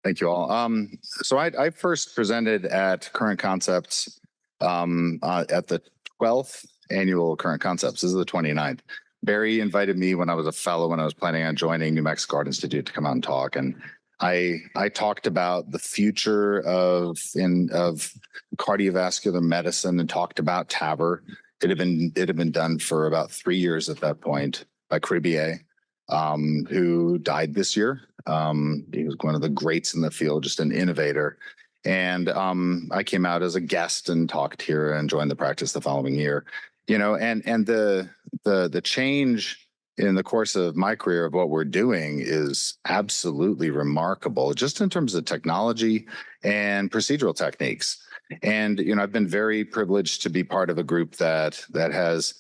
Thank you all. So I first presented at Current Concepts at the 12th annual Current Concepts. This is the 29th. Barry invited me when I was a fellow, when I was planning on joining New Mexico Art Institute, to come out and talk. And I talked about the future of cardiovascular medicine and talked about TAVR. It had been done for about 3 years at that point by Cribier, who died this year. He was one of the greats in the field, just an innovator. And I came out as a guest and talked here and joined the practice the following year. You know, and the change in the course of my career of what we're doing is absolutely remarkable, just in terms of technology and procedural techniques. And you know, I've been very privileged to be part of a group that has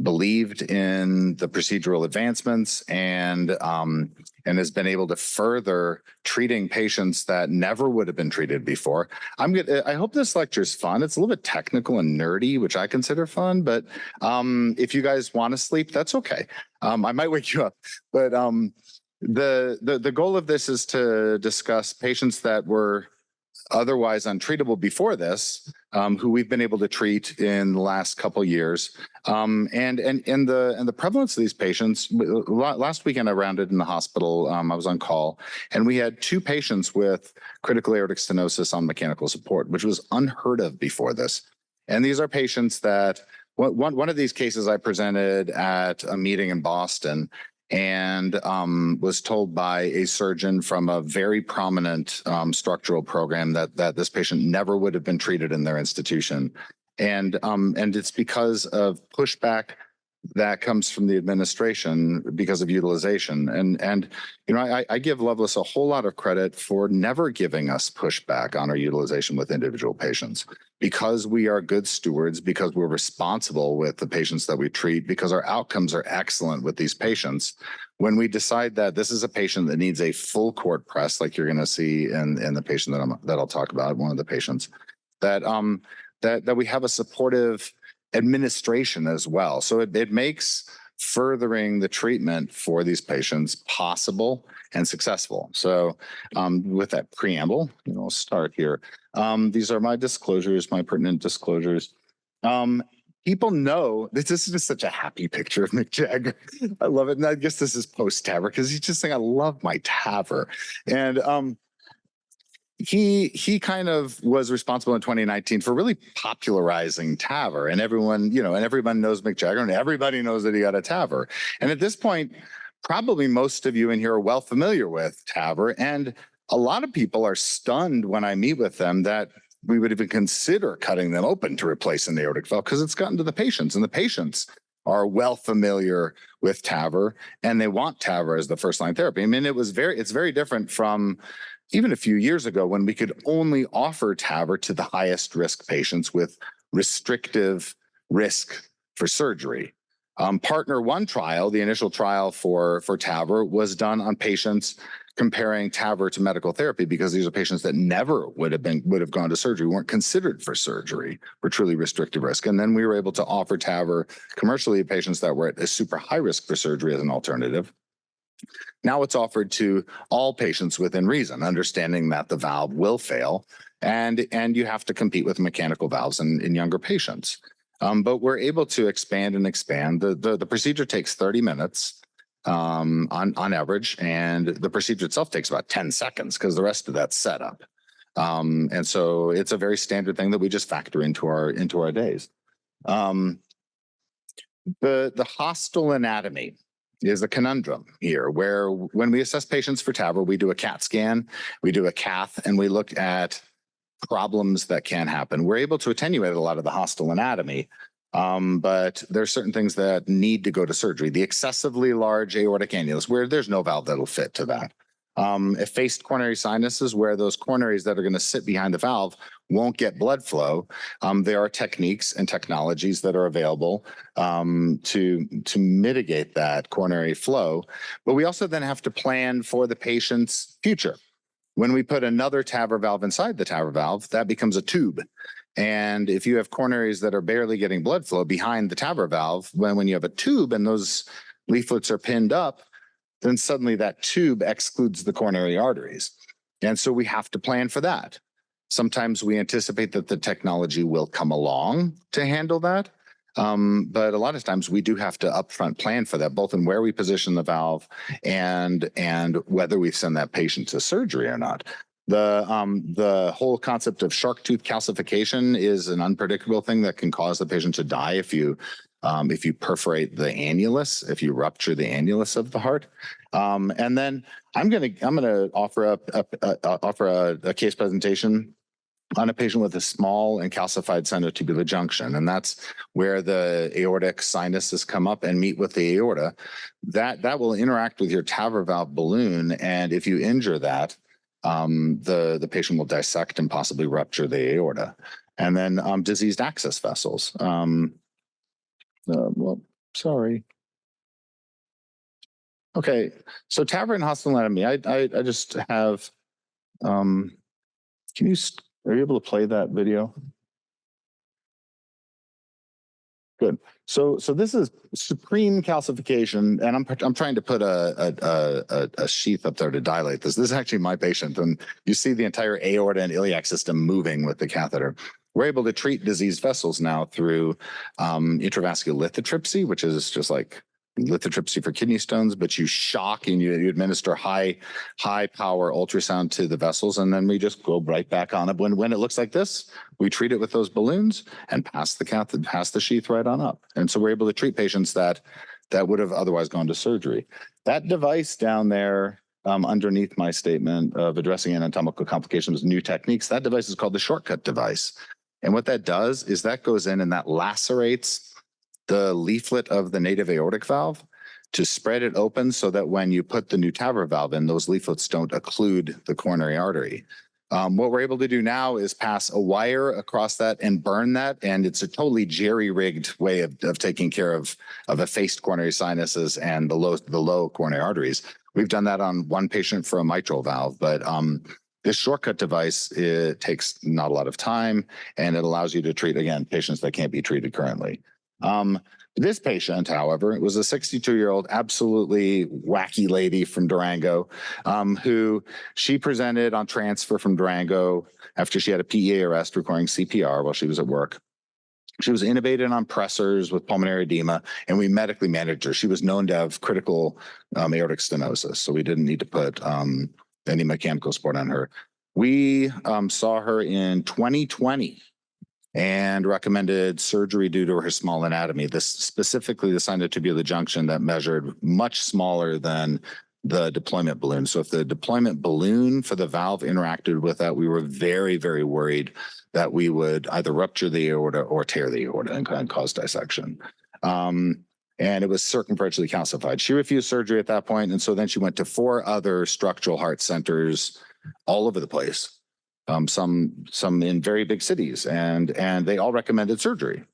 believed in the procedural advancements and has been able to further treating patients that never would have been treated before. I hope this lecture is fun. It's a little bit technical and nerdy, which I consider fun, but if you guys want to sleep, that's okay. I might wake you up, but the goal of this is to discuss patients that were otherwise untreatable before this, who we've been able to treat in the last couple years, and the prevalence of these patients. Last weekend, I rounded in the hospital. I was on call, and we had 2 patients with critical aortic stenosis on mechanical support, which was unheard of before this. And these are patients that one of these cases I presented at a meeting in Boston, and was told by a surgeon from a very prominent structural program that this patient never would have been treated in their institution. And it's because of pushback that comes from the administration because of utilization. And you know, I give Lovelace a whole lot of credit for never giving us pushback on our utilization with individual patients, because we are good stewards, because we're responsible with the patients that we treat, because our outcomes are excellent with these patients. When we decide that this is a patient that needs a full court press, like you're going to see in the patient that I'll talk about, one of the patients, that we have a supportive administration as well. So it makes furthering the treatment for these patients possible and successful. So with that preamble, I'll start here. These are my disclosures, my pertinent disclosures. People know this is just such a happy picture of Mick Jagger. I love it. And I guess this is post-TAVR, because he's just saying, I love my TAVR. And he kind of was responsible in 2019 for really popularizing TAVR, and everyone knows Mick Jagger, and everybody knows that he got a TAVR. And at this point, probably most of you in here are well familiar with TAVR, and a lot of people are stunned when I meet with them that we would even consider cutting them open to replace an aortic valve, because it's gotten to the patients, and the patients are well familiar with TAVR, and they want TAVR as the first-line therapy. I mean, it's very different from even a few years ago, when we could only offer TAVR to the highest risk patients with restrictive risk for surgery. Partner 1 trial, the initial trial for TAVR, was done on patients comparing TAVR to medical therapy, because these are patients that never would have gone to surgery, weren't considered for surgery, were truly restrictive risk. And then we were able to offer TAVR commercially to patients that were at a super high risk for surgery as an alternative. Now it's offered to all patients within reason, understanding that the valve will fail, and you have to compete with mechanical valves in younger patients. But we're able to expand and expand. The procedure takes 30 minutes on average, and the procedure itself takes about 10 seconds, because the rest of that's setup. And so it's a very standard thing that we just factor into our days. The hostile anatomy is a conundrum here, where when we assess patients for TAVR, we do a CAT scan, we do a cath, and we look at problems that can happen. We're able to attenuate a lot of the hostile anatomy, but there are certain things that need to go to surgery. The excessively large aortic annulus, where there's no valve that'll fit to that. Effaced coronary sinuses, where those coronaries that are going to sit behind the valve won't get blood flow. There are techniques and technologies that are available to mitigate that coronary flow. But we also then have to plan for the patient's future. When we put another TAVR valve inside the TAVR valve, that becomes a tube. And if you have coronaries that are barely getting blood flow behind the TAVR valve, when you have a tube and those leaflets are pinned up, then suddenly that tube excludes the coronary arteries. And so we have to plan for that. Sometimes we anticipate that the technology will come along to handle that. But a lot of times we do have to upfront plan for that, both in where we position the valve and whether we send that patient to surgery or not. The whole concept of shark tooth calcification is an unpredictable thing that can cause the patient to die if you perforate the annulus, if you rupture the annulus of the heart. And then I'm gonna offer a case presentation on a patient with a small and calcified sinotubular junction, and that's where the aortic sinuses come up and meet with the aorta. That will interact with your TAVR valve balloon, and if you injure that, the patient will dissect and possibly rupture the aorta. And then diseased access vessels. Well, sorry. Okay, so TAVR and hospital anatomy. I just have. Are you able to play that video? Good. So this is supreme calcification, and I'm trying to put a sheath up there to dilate this. This is actually my patient, and you see the entire aorta and iliac system moving with the catheter. We're able to treat diseased vessels now through intravascular lithotripsy, which is just like lithotripsy for kidney stones, but you shock and you administer high power ultrasound to the vessels, and then we just go right back on it. When it looks like this, we treat it with those balloons and pass the sheath right on up. And so we're able to treat patients that would have otherwise gone to surgery. That device down there, underneath my statement of addressing anatomical complications, new techniques, that device is called the shortcut device. And what that does is that goes in and that lacerates the leaflet of the native aortic valve to spread it open so that when you put the new TAVR valve in, those leaflets don't occlude the coronary artery. What we're able to do now is pass a wire across that and burn that, and it's a totally jerry-rigged way of taking care of effaced coronary sinuses and the low coronary arteries. We've done that on one patient for a mitral valve, but this shortcut device, it takes not a lot of time, and it allows you to treat, again, patients that can't be treated currently. This patient, however, was a 62-year-old, absolutely wacky lady from Durango, who she presented on transfer from Durango after she had a PEA arrest requiring CPR while she was at work. She was intubated on pressors with pulmonary edema, and we medically managed her. She was known to have critical aortic stenosis, so we didn't need to put any mechanical support on her. We saw her in 2020. And recommended surgery due to her small anatomy. This specifically the sinotubular junction that measured much smaller than the deployment balloon. So if the deployment balloon for the valve interacted with that, we were very, very worried that we would either rupture the aorta or tear the aorta and cause dissection. And it was circumferentially calcified. She refused surgery at that point, and so then she went to 4 other structural heart centers all over the place. Some in very big cities, and they all recommended surgery.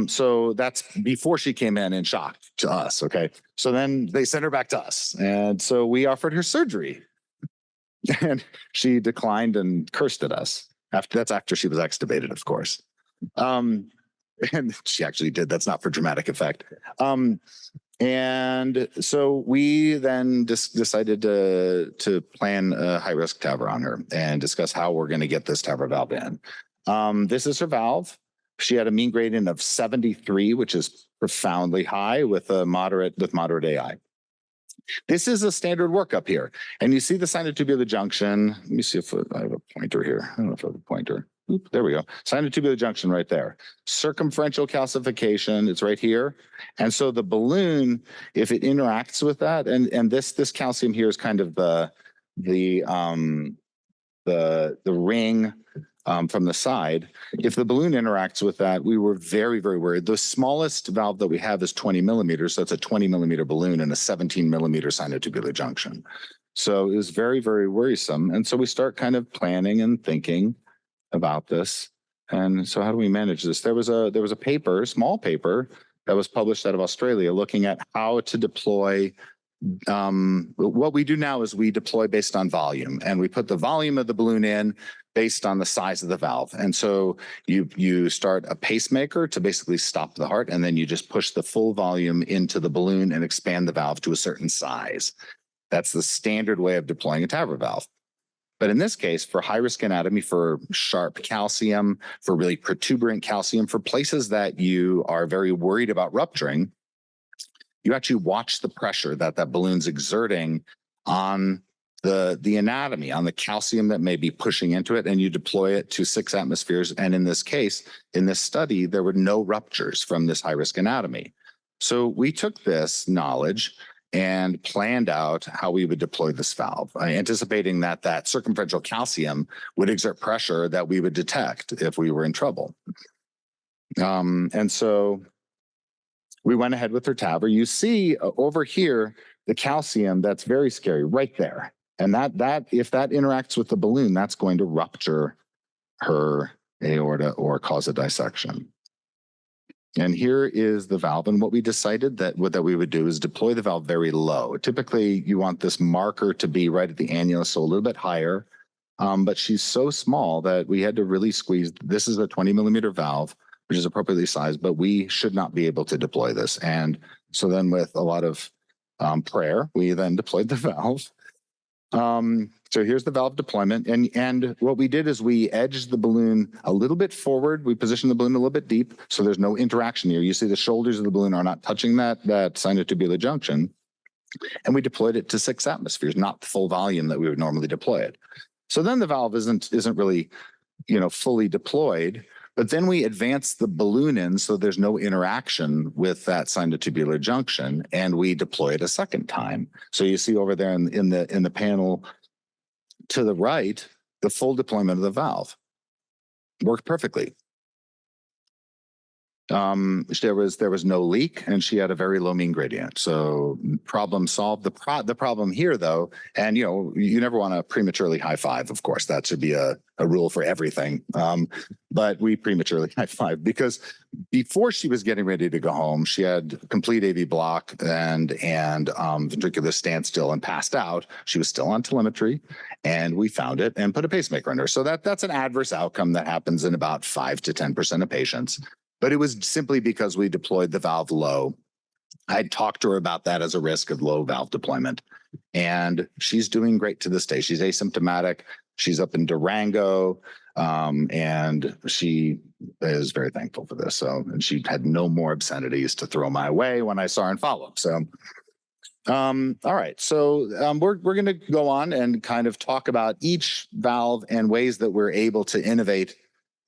So that's before she came in and shocked to us. Okay, so then they sent her back to us, and so we offered her surgery, and she declined and cursed at us. After she was extubated, of course. And she actually did. That's not for dramatic effect. And so we then decided to plan a high-risk TAVR on her and discuss how we're going to get this TAVR valve in. This is her valve. She had a mean gradient of 73, which is profoundly high with moderate AI. This is a standard workup here. And you see the sinotubular junction. Let me see if I have a pointer here. I don't know if I have a pointer. Oop, there we go. Sinotubular junction right there. Circumferential calcification, it's right here. And so the balloon, if it interacts with that, and this calcium here is kind of the ring from the side. If the balloon interacts with that, we were very, very worried. The smallest valve that we have is 20 millimeters. So it's a 20 millimeter balloon and a 17 millimeter sinotubular junction. So it was very, very worrisome. And so we start kind of planning and thinking about this. And so how do we manage this? There was a paper, small paper, that was published out of Australia looking at how to deploy. What we do now is we deploy based on volume, and we put the volume of the balloon in based on the size of the valve. And so you start a pacemaker to basically stop the heart, and then you just push the full volume into the balloon and expand the valve to a certain size. That's the standard way of deploying a TAVR valve. But in this case, for high-risk anatomy, for sharp calcium, for really protuberant calcium, for places that you are very worried about rupturing, you actually watch the pressure that that balloon's exerting on the anatomy, on the calcium that may be pushing into it, and you deploy it to 6 atmospheres. And in this case, in this study, there were no ruptures from this high-risk anatomy. So we took this knowledge and planned out how we would deploy this valve, anticipating that that circumferential calcium would exert pressure that we would detect if we were in trouble. And so we went ahead with her TAVR. You see over here, the calcium, that's very scary right there. And that if that interacts with the balloon, that's going to rupture her aorta or cause a dissection. And here is the valve. And what we decided that we would do is deploy the valve very low. Typically, you want this marker to be right at the annulus, so a little bit higher. But she's so small that we had to really squeeze. This is a 20 millimeter valve, which is appropriately sized, but we should not be able to deploy this. And so then with a lot of prayer, we then deployed the valve. So here's the valve deployment. And what we did is we edged the balloon a little bit forward. We positioned the balloon a little bit deep, so there's no interaction here. You see the shoulders of the balloon are not touching that sinotubular junction. And we deployed it to 6 atmospheres, not the full volume that we would normally deploy it. So then the valve isn't really, fully deployed. But then we advance the balloon in so there's no interaction with that sinotubular junction, and we deploy it a second time. So you see over there in the panel to the right, the full deployment of the valve worked perfectly. There was no leak, and she had a very low mean gradient. So problem solved. The problem here, though, and you never want to prematurely high five. Of course, that should be a rule for everything. But we prematurely high five because before she was getting ready to go home, she had complete AV block and ventricular standstill and passed out. She was still on telemetry, and we found it and put a pacemaker in her. So that's an adverse outcome that happens in about 5 to 10% of patients. But it was simply because we deployed the valve low. I talked to her about that as a risk of low valve deployment. And she's doing great to this day. She's asymptomatic. She's up in Durango. And she is very thankful for this. And she had no more obscenities to throw my way when I saw her in follow-up. All right. So we're going to go on and kind of talk about each valve and ways that we're able to innovate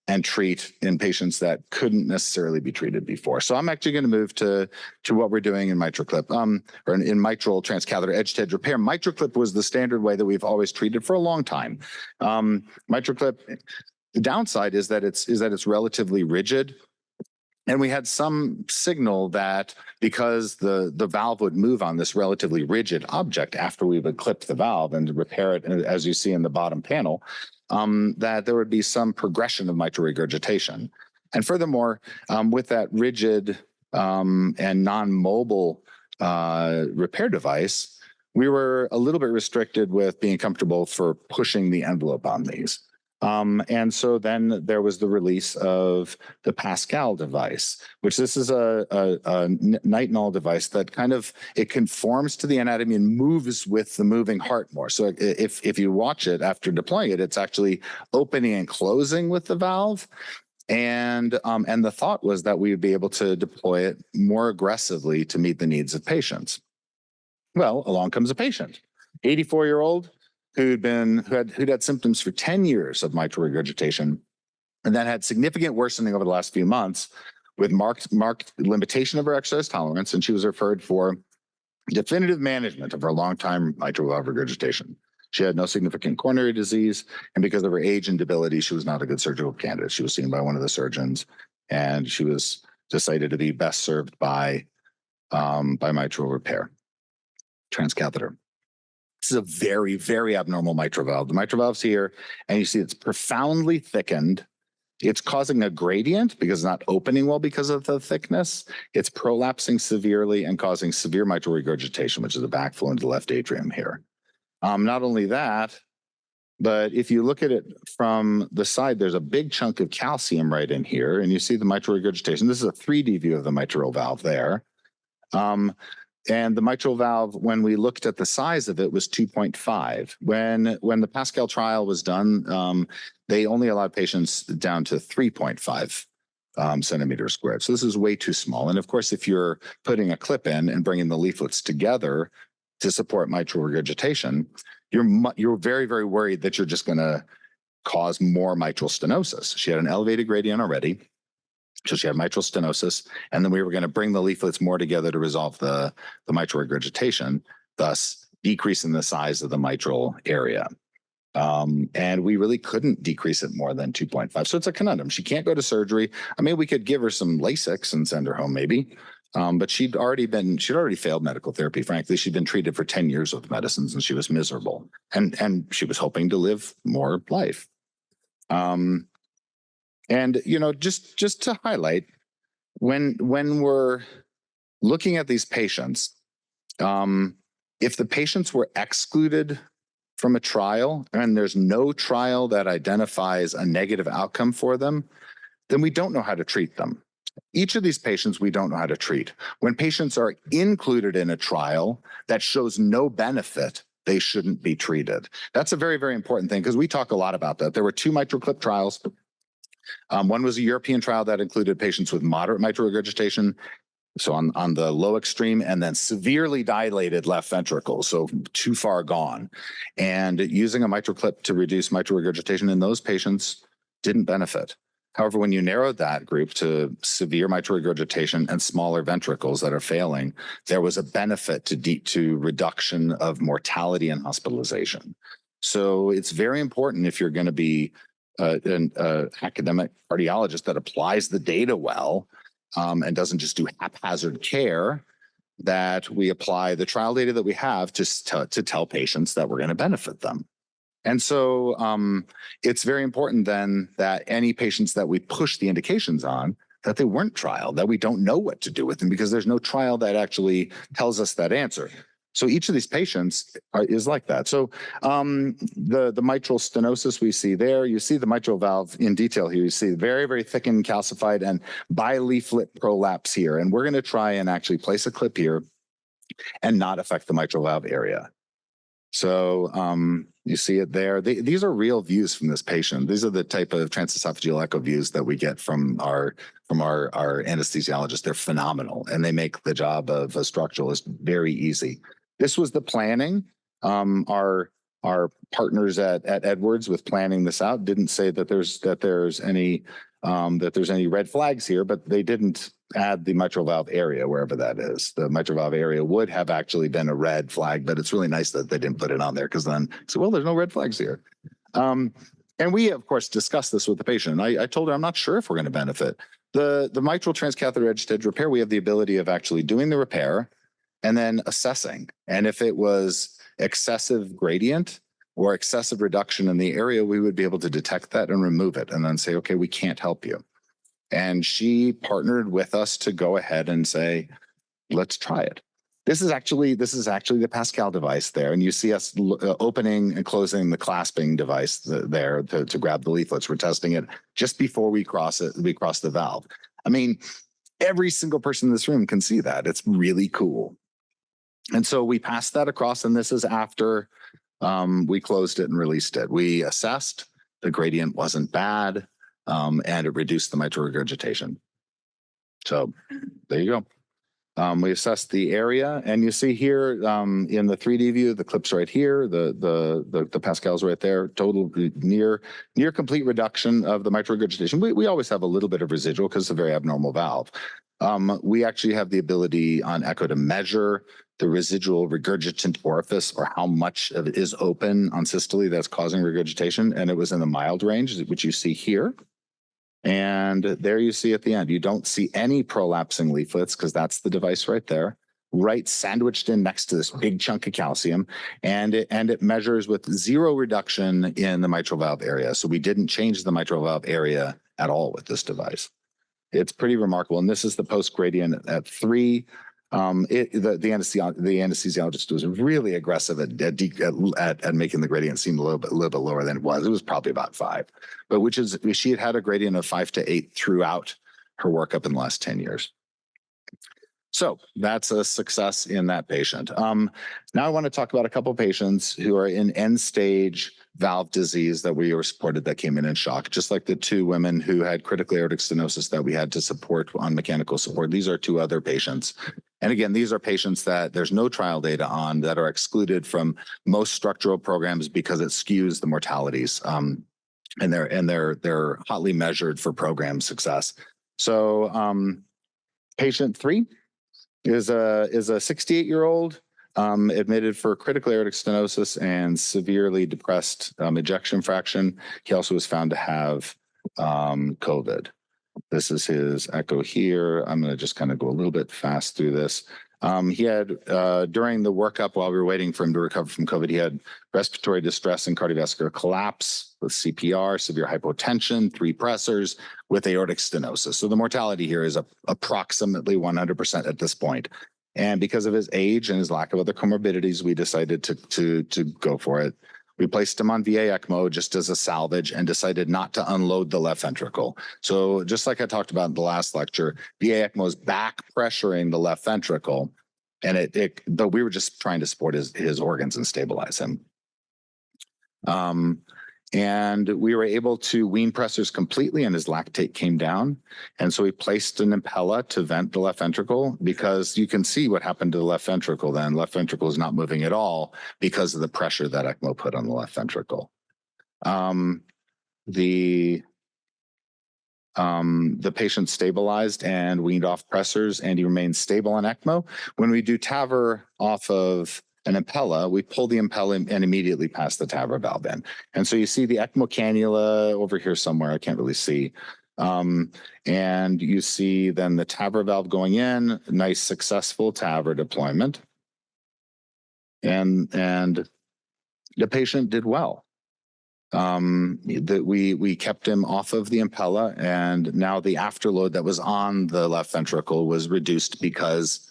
and treat in patients that couldn't necessarily be treated before. So I'm actually going to move to what we're doing in MitraClip, or in mitral transcatheter edge-to-edge repair. MitraClip was the standard way that we've always treated for a long time. MitraClip, the downside is that it's relatively rigid. And we had some signal that because the valve would move on this relatively rigid object after we would clip the valve and repair it, as you see in the bottom panel, that there would be some progression of mitral regurgitation. And furthermore, with that rigid and non-mobile repair device, we were a little bit restricted with being comfortable for pushing the envelope on these. And so then there was the release of the Pascal device, which this is a nitinol device that it conforms to the anatomy and moves with the moving heart more. So if you watch it after deploying it, it's actually opening and closing with the valve. And the thought was that we would be able to deploy it more aggressively to meet the needs of patients. Well, along comes a patient, 84-year-old, who'd had symptoms for 10 years of mitral regurgitation, and then had significant worsening over the last few months with marked limitation of her exercise tolerance, and she was referred for definitive management of her long-time mitral valve regurgitation. She had no significant coronary disease, and because of her age and debility, she was not a good surgical candidate. She was seen by one of the surgeons, and she was decided to be best served by mitral repair, transcatheter. This is a very, very abnormal mitral valve. The mitral valve's here, and you see it's profoundly thickened. It's causing a gradient because it's not opening well because of the thickness. It's prolapsing severely and causing severe mitral regurgitation, which is a backflow into the left atrium here. Not only that, but if you look at it from the side, there's a big chunk of calcium right in here, and you see the mitral regurgitation. This is a 3D view of the mitral valve there. And the mitral valve, when we looked at the size of it, was 2.5. When the Pascal trial was done, they only allowed patients down to 3.5 centimeters squared. So this is way too small. And of course, if you're putting a clip in and bringing the leaflets together to support mitral regurgitation, you're very, very worried that you're just going to cause more mitral stenosis. She had an elevated gradient already, so she had mitral stenosis, and then we were going to bring the leaflets more together to resolve the mitral regurgitation, thus decreasing the size of the mitral area. And we really couldn't decrease it more than 2.5. So it's a conundrum. She can't go to surgery. I mean, we could give her some Lasix and send her home maybe. But she'd already failed medical therapy. Frankly, she'd been treated for 10 years with medicines and she was miserable. And she was hoping to live more life. And, you know, just to highlight, when we're looking at these patients, if the patients were excluded from a trial and there's no trial that identifies a negative outcome for them, then we don't know how to treat them. Each of these patients we don't know how to treat. When patients are included in a trial that shows no benefit, they shouldn't be treated. That's a very, very important thing because we talk a lot about that. There were 2 MitraClip trials. One was a European trial that included patients with moderate mitral regurgitation, so on the low extreme, and then severely dilated left ventricle, so too far gone. And using a MitraClip to reduce mitral regurgitation in those patients didn't benefit. However, when you narrowed that group to severe mitral regurgitation and smaller ventricles that are failing, there was a benefit to reduction of mortality and hospitalization. So it's very important if you're going to be an academic cardiologist that applies the data well, and doesn't just do haphazard care, that we apply the trial data that we have to tell patients that we're going to benefit them. And so it's very important then that any patients that we push the indications on, that they weren't trialed, that we don't know what to do with them because there's no trial that actually tells us that answer. So each of these patients is like that. So the mitral stenosis we see there, you see the mitral valve in detail here. You see very, very thickened, calcified, and bileaflet prolapse here. And we're going to try and actually place a clip here and not affect the mitral valve area. So you see it there. These are real views from this patient. These are the type of transesophageal echo views that we get from our anesthesiologists. They're phenomenal, and they make the job of a structuralist very easy. This was the planning. Our partners at Edwards with planning this out didn't say that there's any red flags here, but they didn't add the mitral valve area wherever that is. The mitral valve area would have actually been a red flag, but it's really nice that they didn't put it on there because then so well, there's no red flags here. And we of course discussed this with the patient. I told her I'm not sure if we're going to benefit. The mitral transcatheter edge stage repair, we have the ability of actually doing the repair and then assessing. And if it was excessive gradient or excessive reduction in the area, we would be able to detect that and remove it and then say, okay, we can't help you. And she partnered with us to go ahead and say, let's try it. This is actually the Pascal device there. And you see us opening and closing the clasping device there to grab the leaflets. We're testing it just before we cross the valve. I mean, every single person in this room can see that. It's really cool. And so we passed that across, and this is after we closed it and released it. We assessed, the gradient wasn't bad, and it reduced the mitral regurgitation. So there you go. We assessed the area, and you see here in the 3D view, the clip's right here, the Pascal's right there, total near complete reduction of the mitral regurgitation. We always have a little bit of residual because it's a very abnormal valve. We actually have the ability on echo to measure the residual regurgitant orifice, or how much of it is open on systole that's causing regurgitation, and it was in the mild range, which you see here. And there you see at the end, you don't see any prolapsing leaflets because that's the device right there, right sandwiched in next to this big chunk of calcium. And it measures with 0 reduction in the mitral valve area. So we didn't change the mitral valve area at all with this device. It's pretty remarkable. And this is the post gradient at 3. The anesthesiologist was really aggressive at making the gradient seem a little bit lower than it was. It was probably about 5, but she had a gradient of 5 to 8 throughout her workup in the last 10 years. So that's a success in that patient. Now I want to talk about a couple of patients who are in end stage valve disease that we were supported that came in shock, just like the two women who had critical aortic stenosis that we had to support on mechanical support. These are two other patients. And again, these are patients that there's no trial data on, that are excluded from most structural programs because it skews the mortalities. And they're hotly measured for program success. So patient 3 is a 68-year-old admitted for critical aortic stenosis and severely depressed ejection fraction. He also was found to have COVID. This is his echo here. I'm going to just kind of go a little bit fast through this. He had, during the workup while we were waiting for him to recover from COVID, he had respiratory distress and cardiovascular collapse with CPR, severe hypotension, 3 pressors with aortic stenosis. So the mortality here is approximately 100% at this point. And because of his age and his lack of other comorbidities, we decided to go for it. We placed him on VA ECMO just as a salvage and decided not to unload the left ventricle. So just like I talked about in the last lecture, VA ECMO is back pressuring the left ventricle, and though we were just trying to support his organs and stabilize him. And we were able to wean pressors completely, and his lactate came down. And so we placed an Impella to vent the left ventricle, because you can see what happened to the left ventricle then. Left ventricle is not moving at all because of the pressure that ECMO put on the left ventricle. The patient stabilized and weaned off pressors, and he remained stable on ECMO. When we do TAVR off of an Impella, we pull the Impella and immediately pass the TAVR valve in. And so you see the ECMO cannula over here somewhere, I can't really see. And you see then the TAVR valve going in, nice successful TAVR deployment. And the patient did well. We kept him off of the Impella, and now the afterload that was on the left ventricle was reduced because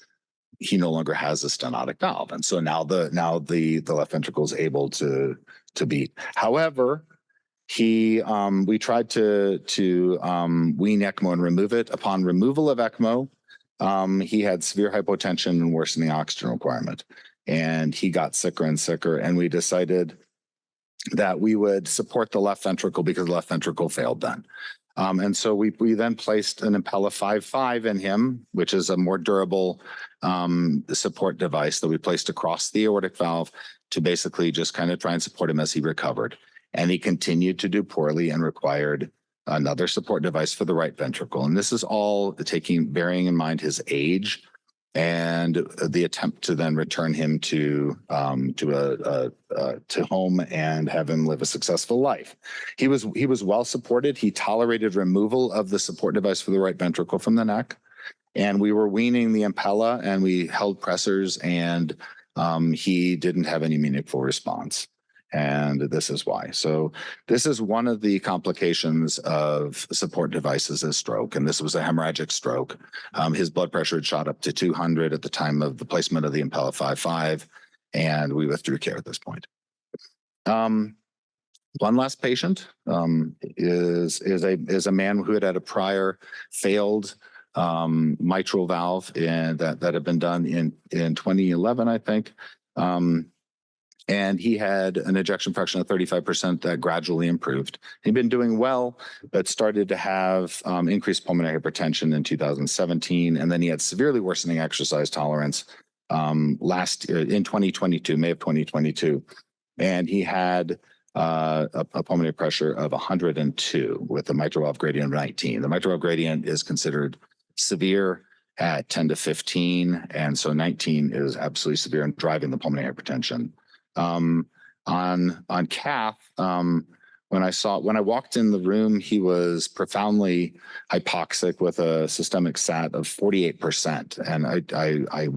he no longer has a stenotic valve, and so now the left ventricle is able to beat. However, we tried to wean ECMO and remove it. Upon removal of ECMO, he had severe hypotension and worsening oxygen requirement, and he got sicker and sicker. And we decided that we would support the left ventricle because the left ventricle failed then. And so we then placed an Impella 5.5 in him, which is a more durable support device that we placed across the aortic valve to basically just kind of try and support him as he recovered. And he continued to do poorly and required another support device for the right ventricle. And this is all bearing in mind his age and the attempt to then return him to home and have him live a successful life. He was well supported. He tolerated removal of the support device for the right ventricle from the neck, and we were weaning the Impella, and we held pressors, and he didn't have any meaningful response. And this is why. So this is one of the complications of support devices is stroke. And this was a hemorrhagic stroke. His blood pressure had shot up to 200 at the time of the placement of the Impella 5.5, and we withdrew care at this point. One last patient is a man who had a prior failed mitral valve that had been done in 2011, I think. And he had an ejection fraction of 35% that gradually improved. He'd been doing well, but started to have increased pulmonary hypertension in 2017. And then he had severely worsening exercise tolerance in 2022, May of 2022. And he had a pulmonary pressure of 102 with a mitral valve gradient of 19. The mitral valve gradient is considered severe at 10 to 15. And so 19 is absolutely severe and driving the pulmonary hypertension. On cath, when I walked in the room, he was profoundly hypoxic with a systemic SAT of 48%. And I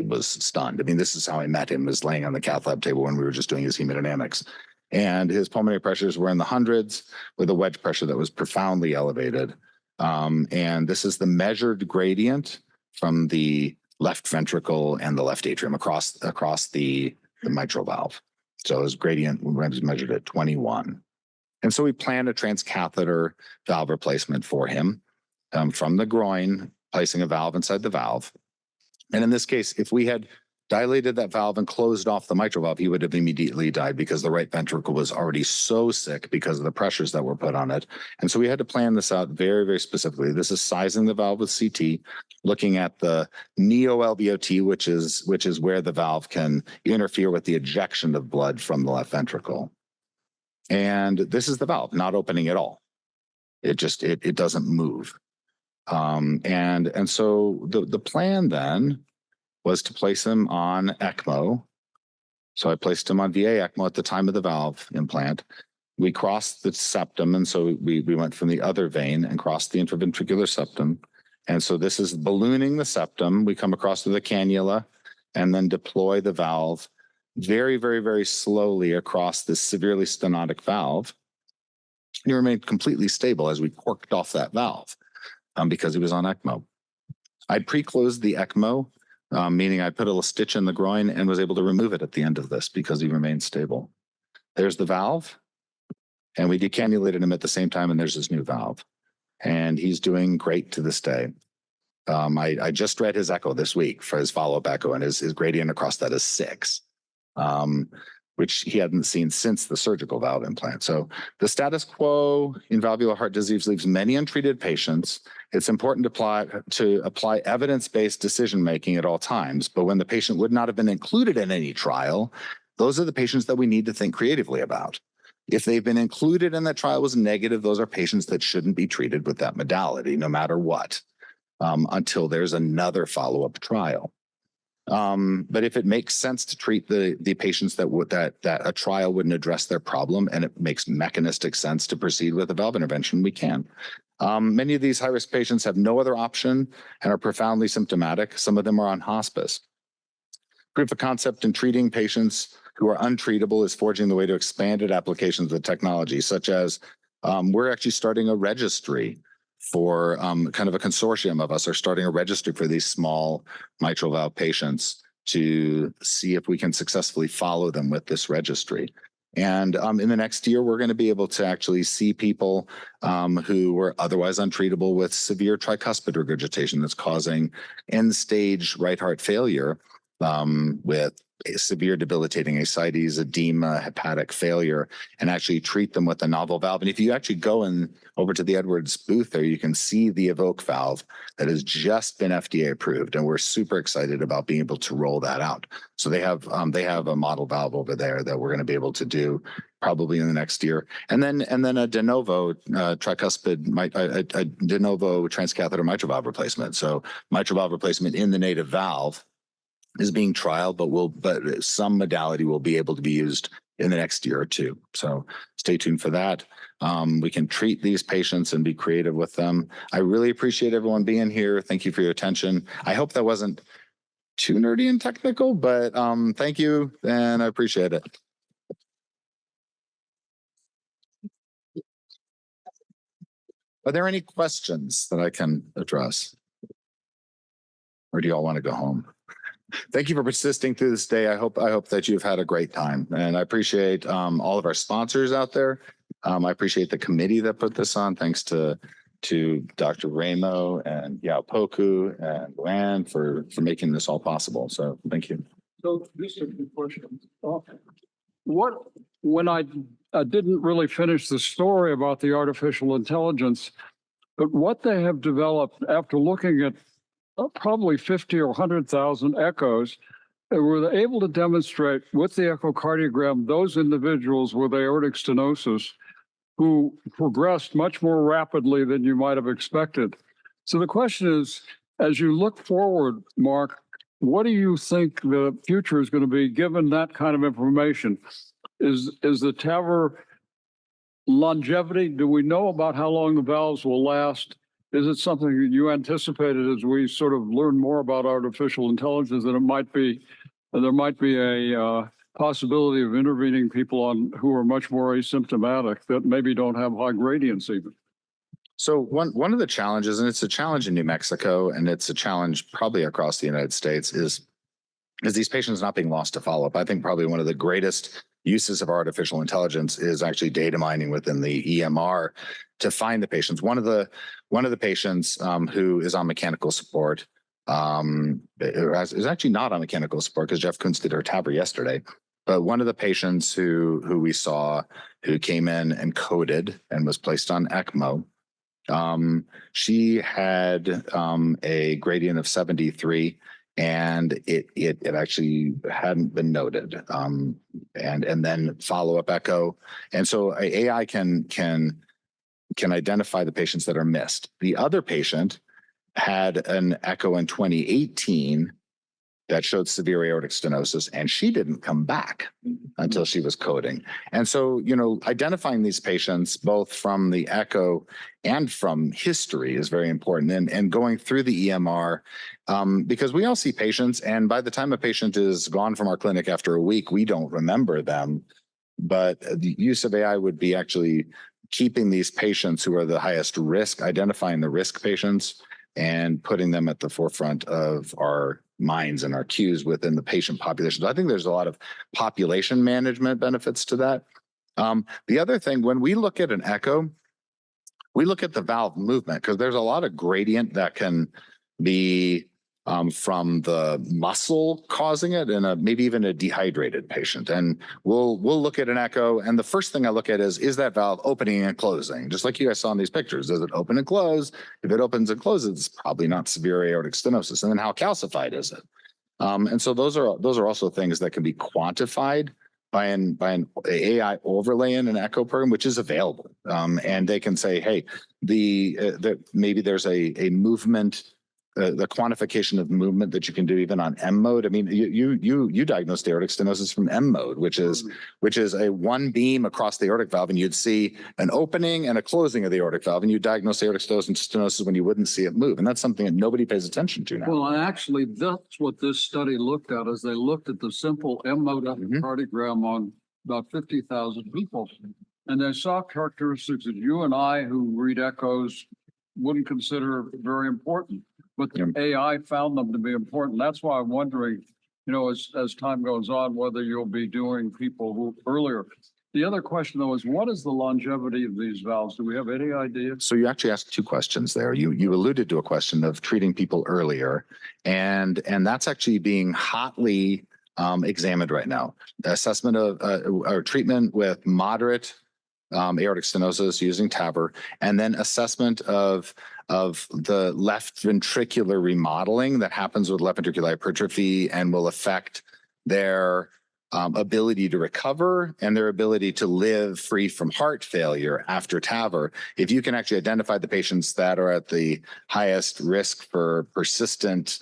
was stunned. I mean, this is how I met him, was laying on the cath lab table when we were just doing his hemodynamics. And his pulmonary pressures were in the hundreds with a wedge pressure that was profoundly elevated. And this is the measured gradient from the left ventricle and the left atrium across the mitral valve. So his gradient was measured at 21. And so we planned a transcatheter valve replacement for him from the groin, placing a valve inside the valve. And in this case, if we had dilated that valve and closed off the mitral valve, he would have immediately died because the right ventricle was already so sick because of the pressures that were put on it. And so we had to plan this out very, very specifically. This is sizing the valve with CT, looking at the neo-LVOT, which is where the valve can interfere with the ejection of blood from the left ventricle. And this is the valve not opening at all. It doesn't move. And so the plan then was to place him on ECMO. So I placed him on VA ECMO at the time of the valve implant. We crossed the septum, and so we went from the other vein and crossed the intraventricular septum. And so this is ballooning the septum. We come across with a cannula and then deploy the valve very, very, very slowly across this severely stenotic valve. He remained completely stable as we corked off that valve because he was on ECMO. I pre-closed the ECMO, meaning I put a stitch in the groin and was able to remove it at the end of this because he remained stable. There's the valve, and we decannulated him at the same time, and there's this new valve. And he's doing great to this day. I just read his echo this week for his follow-up echo, and his gradient across that is 6. Which he hadn't seen since the surgical valve implant. So the status quo in valvular heart disease leaves many untreated patients. It's important to apply evidence-based decision-making at all times, but when the patient would not have been included in any trial, those are the patients that we need to think creatively about. If they've been included and that trial was negative, those are patients that shouldn't be treated with that modality, no matter what, until there's another follow-up trial. But if it makes sense to treat the patients that a trial wouldn't address their problem, and it makes mechanistic sense to proceed with a valve intervention, we can. Many of these high-risk patients have no other option and are profoundly symptomatic. Some of them are on hospice. Proof of concept in treating patients who are untreatable is forging the way to expanded applications of the technology, such as we're actually starting a registry for kind of a consortium of us are starting a registry for these small mitral valve patients to see if we can successfully follow them with this registry. And in the next year, we're going to be able to actually see people who were otherwise untreatable with severe tricuspid regurgitation that's causing end-stage right heart failure with severe debilitating ascites, edema, hepatic failure, and actually treat them with a novel valve. And if you actually go over to the Edwards booth there, you can see the Evoque valve that has just been FDA approved, and we're super excited about being able to roll that out. So they have a model valve over there that we're going to be able to do probably in the next year, and then a de novo a de novo transcatheter mitral valve replacement. So mitral valve replacement in the native valve is being trialed, but some modality will be able to be used in the next year or two. So stay tuned for that. We can treat these patients and be creative with them. I really appreciate everyone being here. Thank you for your attention. I hope that wasn't too nerdy and technical, but thank you, and I appreciate it. Are there any questions that I can address? Or do y'all want to go home? Thank you for persisting through this day. I hope that you've had a great time, and I appreciate all of our sponsors out there. I appreciate the committee that put this on. Thanks to Dr. Ramo and Yao Poku and Luann for making this all possible. So thank you. So just a quick question. When I didn't really finish the story about the artificial intelligence, but what they have developed after looking at probably 50 or 100,000 echoes, were they able to demonstrate with the echocardiogram those individuals with aortic stenosis who progressed much more rapidly than you might have expected. So the question is, as you look forward, Mark, what do you think the future is going to be given that kind of information? Is the TAVR longevity, do we know about how long the valves will last? Is it something that you anticipated as we sort of learn more about artificial intelligence that there might be a possibility of intervening people who are much more asymptomatic that maybe don't have high gradients even? So one of the challenges, and it's a challenge in New Mexico, and it's a challenge probably across the United States, is these patients not being lost to follow-up. I think probably one of the greatest uses of artificial intelligence is actually data mining within the EMR to find the patients. One of the patients who is on mechanical support It was actually not on mechanical support because Jeff Kuntz did her TAVR yesterday. But one of the patients who we saw who came in and coded and was placed on ECMO, she had a gradient of 73, and it actually hadn't been noted. And then follow-up echo. And so AI can identify the patients that are missed. The other patient had an echo in 2018 that showed severe aortic stenosis, and she didn't come back until she was coding. And so, identifying these patients both from the echo and from history is very important, and going through the EMR, because we all see patients, and by the time a patient is gone from our clinic after a week, we don't remember them. But the use of AI would be actually keeping these patients who are the highest risk, identifying the risk patients, and putting them at the forefront of our minds and our cues within the patient population. So I think there's a lot of population management benefits to that. The other thing, when we look at an echo, we look at the valve movement, because there's a lot of gradient that can be from the muscle causing it, and maybe even a dehydrated patient. And we'll look at an echo, and the first thing I look at is that valve opening and closing? Just like you guys saw in these pictures, does it open and close? If it opens and closes, it's probably not severe aortic stenosis. And then how calcified is it? And so those are also things that can be quantified by an AI overlay in an echo program, which is available. And they can say, hey, maybe there's a movement, the quantification of movement that you can do even on M mode. I mean, you diagnosed aortic stenosis from M mode, which is a one beam across the aortic valve, and you'd see an opening and a closing of the aortic valve, and you diagnose aortic stenosis when you wouldn't see it move. And that's something that nobody pays attention to now. Well, and actually, that's what this study looked at, is they looked at the simple M mode echocardiogram on about 50,000 people, and they saw characteristics that you and I, who read echoes, wouldn't consider very important. But the AI found them to be important. That's why I'm wondering, as time goes on, whether you'll be doing people who earlier. The other question, though, is what is the longevity of these valves? Do we have any idea? So you actually asked two questions there. You alluded to a question of treating people earlier, and that's actually being hotly examined right now. Assessment of or treatment with moderate aortic stenosis using TAVR, and then assessment of the left ventricular remodeling that happens with left ventricular hypertrophy and will affect their ability to recover and their ability to live free from heart failure after TAVR. If you can actually identify the patients that are at the highest risk for persistent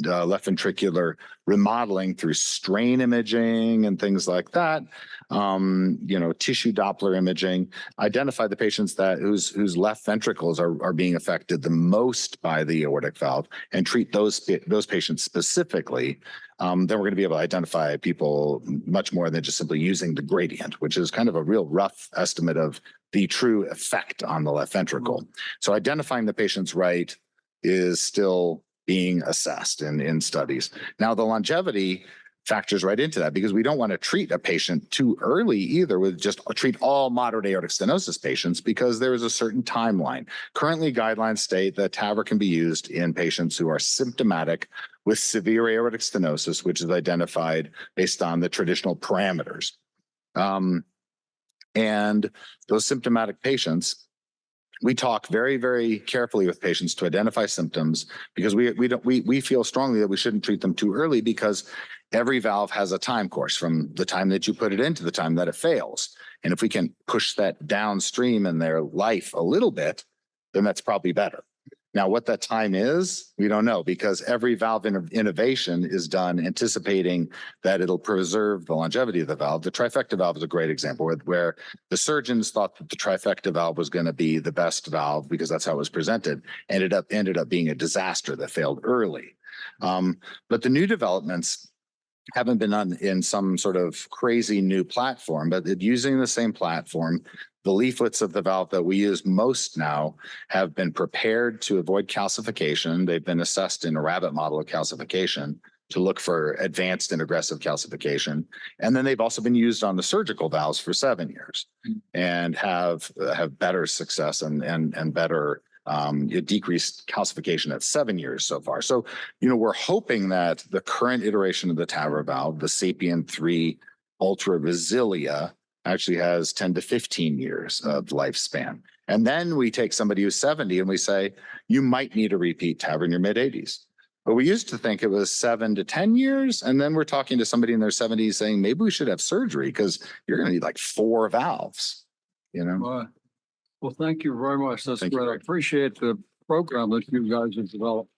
left ventricular remodeling through strain imaging and things like that, tissue Doppler imaging, identify the patients whose left ventricles are being affected the most by the aortic valve, and treat those patients specifically, then we're going to be able to identify people much more than just simply using the gradient, which is kind of a real rough estimate of the true effect on the left ventricle. So identifying the patients right is still being assessed in studies. Now, the longevity factors right into that, because we don't want to treat a patient too early either with just treat all moderate aortic stenosis patients, because there is a certain timeline. Currently, guidelines state that TAVR can be used in patients who are symptomatic with severe aortic stenosis, which is identified based on the traditional parameters. And those symptomatic patients, we talk very, very carefully with patients to identify symptoms, because we feel strongly that we shouldn't treat them too early, because every valve has a time course from the time that you put it in to the time that it fails. And if we can push that downstream in their life a little bit, then that's probably better. Now, what that time is, we don't know, because every valve innovation is done anticipating that it'll preserve the longevity of the valve. The trifecta valve is a great example where the surgeons thought that the trifecta valve was going to be the best valve because that's how it was presented. Ended up being a disaster that failed early. But the new developments haven't been done in some sort of crazy new platform, but using the same platform. The leaflets of the valve that we use most now have been prepared to avoid calcification. They've been assessed in a rabbit model of calcification to look for advanced and aggressive calcification. And then they've also been used on the surgical valves for 7 years and have better success and better It decreased calcification at 7 years so far. So, we're hoping that the current iteration of the TAVR valve, the Sapien 3 Ultra Resilia, actually has 10 to 15 years of lifespan. And then we take somebody who's 70 and we say, you might need a repeat TAVR in your mid-80s. But we used to think it was 7 to 10 years. And then we're talking to somebody in their 70s saying, maybe we should have surgery because you're going to need like 4 valves, Well, thank you very much. That's Thank you. great. I appreciate the program that you guys have developed.